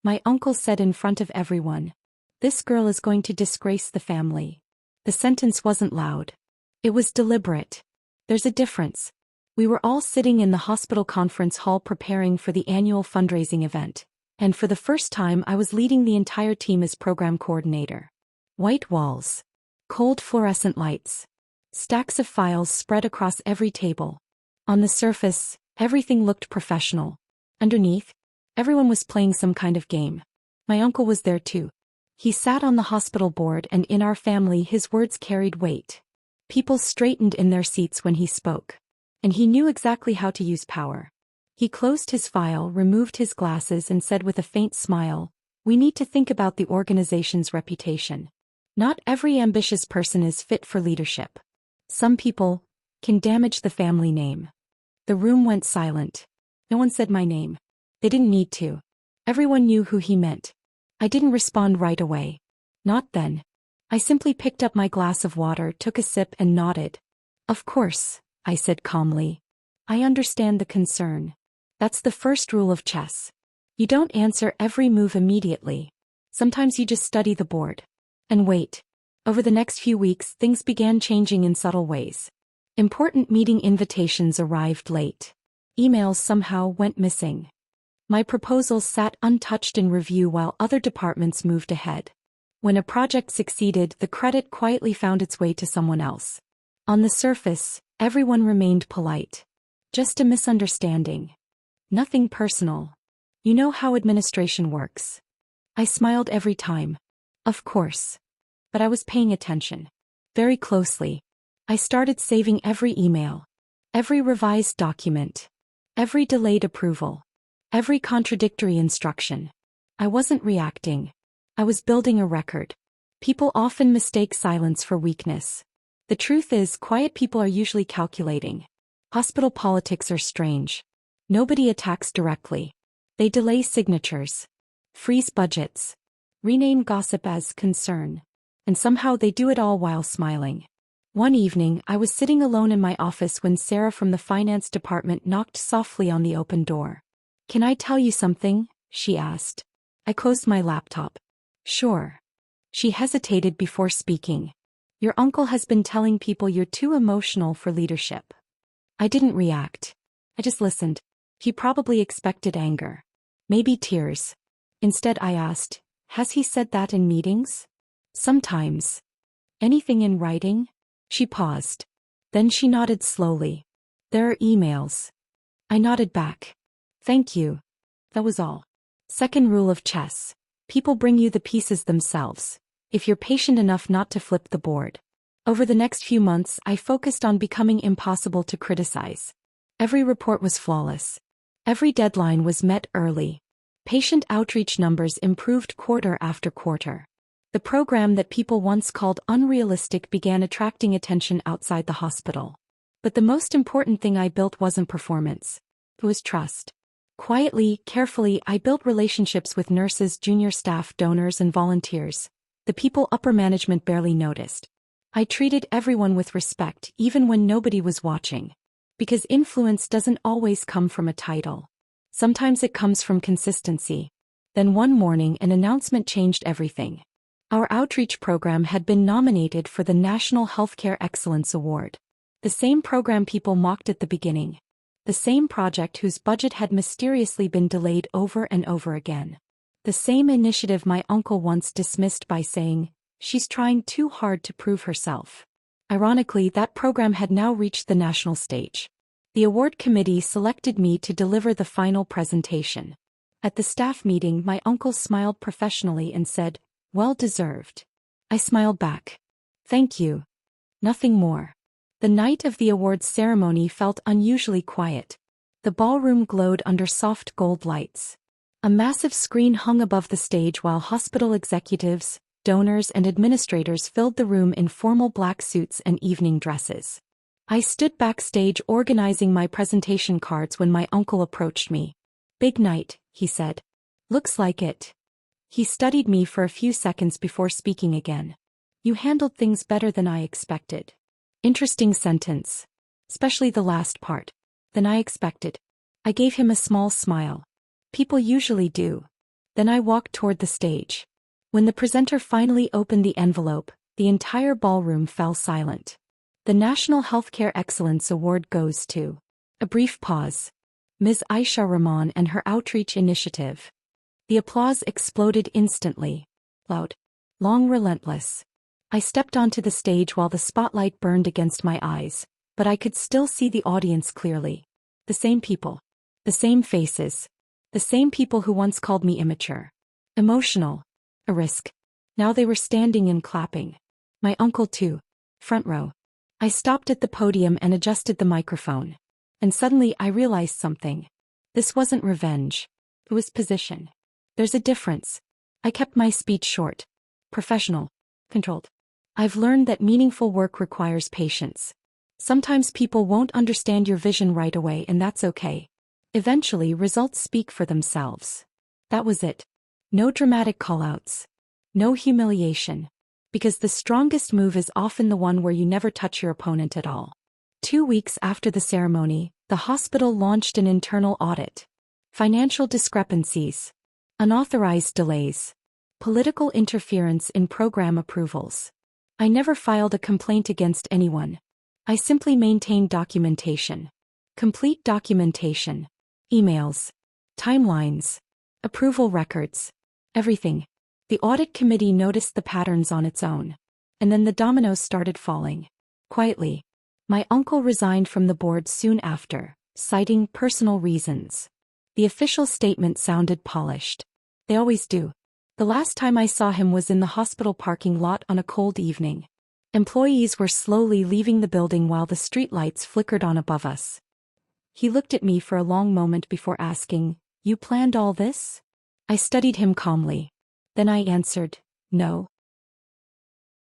My uncle said in front of everyone. This girl is going to disgrace the family. The sentence wasn't loud. It was deliberate. There's a difference. We were all sitting in the hospital conference hall preparing for the annual fundraising event, and for the first time I was leading the entire team as program coordinator. White walls. Cold fluorescent lights. Stacks of files spread across every table. On the surface, everything looked professional. Underneath, everyone was playing some kind of game. My uncle was there too. He sat on the hospital board, and in our family his words carried weight. People straightened in their seats when he spoke. And he knew exactly how to use power. He closed his file, removed his glasses, and said with a faint smile, "We need to think about the organization's reputation. Not every ambitious person is fit for leadership. Some people can damage the family name." The room went silent. No one said my name. They didn't need to. Everyone knew who he meant. I didn't respond right away. Not then. I simply picked up my glass of water, took a sip, and nodded. "Of course," I said calmly. "I understand the concern. That's the first rule of chess. You don't answer every move immediately. Sometimes you just study the board. And wait. Over the next few weeks, things began changing in subtle ways. Important meeting invitations arrived late. Emails somehow went missing. My proposals sat untouched in review while other departments moved ahead. When a project succeeded, the credit quietly found its way to someone else. On the surface, everyone remained polite. Just a misunderstanding. Nothing personal. You know how administration works. I smiled every time. Of course. But I was paying attention. Very closely. I started saving every email. Every revised document. Every delayed approval. Every contradictory instruction. I wasn't reacting. I was building a record. People often mistake silence for weakness. The truth is, quiet people are usually calculating. Hospital politics are strange. Nobody attacks directly. They delay signatures. Freeze budgets. Rename gossip as concern. And somehow they do it all while smiling. One evening, I was sitting alone in my office when Sarah from the finance department knocked softly on the open door. "Can I tell you something?" she asked. I closed my laptop. "Sure." She hesitated before speaking. "Your uncle has been telling people you're too emotional for leadership." I didn't react. I just listened. He probably expected anger. Maybe tears. Instead I asked, "Has he said that in meetings?" "Sometimes." "Anything in writing?" She paused. Then she nodded slowly. "There are emails." I nodded back. "Thank you." That was all. Second rule of chess. People bring you the pieces themselves, if you're patient enough not to flip the board. Over the next few months, I focused on becoming impossible to criticize. Every report was flawless. Every deadline was met early. Patient outreach numbers improved quarter after quarter. The program that people once called unrealistic began attracting attention outside the hospital. But the most important thing I built wasn't performance. It was trust. Quietly, carefully, I built relationships with nurses, junior staff, donors, and volunteers. The people upper management barely noticed. I treated everyone with respect, even when nobody was watching. Because influence doesn't always come from a title. Sometimes it comes from consistency. Then one morning, an announcement changed everything. Our outreach program had been nominated for the National Healthcare Excellence Award. The same program people mocked at the beginning. The same project whose budget had mysteriously been delayed over and over again. The same initiative my uncle once dismissed by saying, "She's trying too hard to prove herself." Ironically, that program had now reached the national stage. The award committee selected me to deliver the final presentation. At the staff meeting, my uncle smiled professionally and said, "Well deserved." I smiled back. "Thank you." Nothing more. The night of the awards ceremony felt unusually quiet. The ballroom glowed under soft gold lights. A massive screen hung above the stage while hospital executives, donors, and administrators filled the room in formal black suits and evening dresses. I stood backstage organizing my presentation cards when my uncle approached me. "Big night," he said. "Looks like it." He studied me for a few seconds before speaking again. "You handled things better than I expected." Interesting sentence. Especially the last part. "Than I expected." I gave him a small smile. People usually do. Then I walked toward the stage. When the presenter finally opened the envelope, the entire ballroom fell silent. The National Healthcare Excellence Award goes to. A brief pause. Ms. Aisha Rahman and her outreach initiative. The applause exploded instantly. Loud. Long, relentless. I stepped onto the stage while the spotlight burned against my eyes, but I could still see the audience clearly. The same people. The same faces. The same people who once called me immature. Emotional. A risk. Now they were standing and clapping. My uncle too. Front row. I stopped at the podium and adjusted the microphone. And suddenly I realized something. This wasn't revenge. It was position. There's a difference. I kept my speech short. Professional. Controlled. I've learned that meaningful work requires patience. Sometimes people won't understand your vision right away, and that's okay. Eventually, results speak for themselves. That was it. No dramatic callouts. No humiliation. Because the strongest move is often the one where you never touch your opponent at all. 2 weeks after the ceremony, the hospital launched an internal audit. Financial discrepancies. Unauthorized delays. Political interference in program approvals. I never filed a complaint against anyone. I simply maintained documentation. Complete documentation. Emails. Timelines. Approval records. Everything. The audit committee noticed the patterns on its own. And then the dominoes started falling. Quietly. My uncle resigned from the board soon after, citing personal reasons. The official statement sounded polished. They always do. The last time I saw him was in the hospital parking lot on a cold evening. Employees were slowly leaving the building while the streetlights flickered on above us. He looked at me for a long moment before asking, "You planned all this?" I studied him calmly. Then I answered, "No.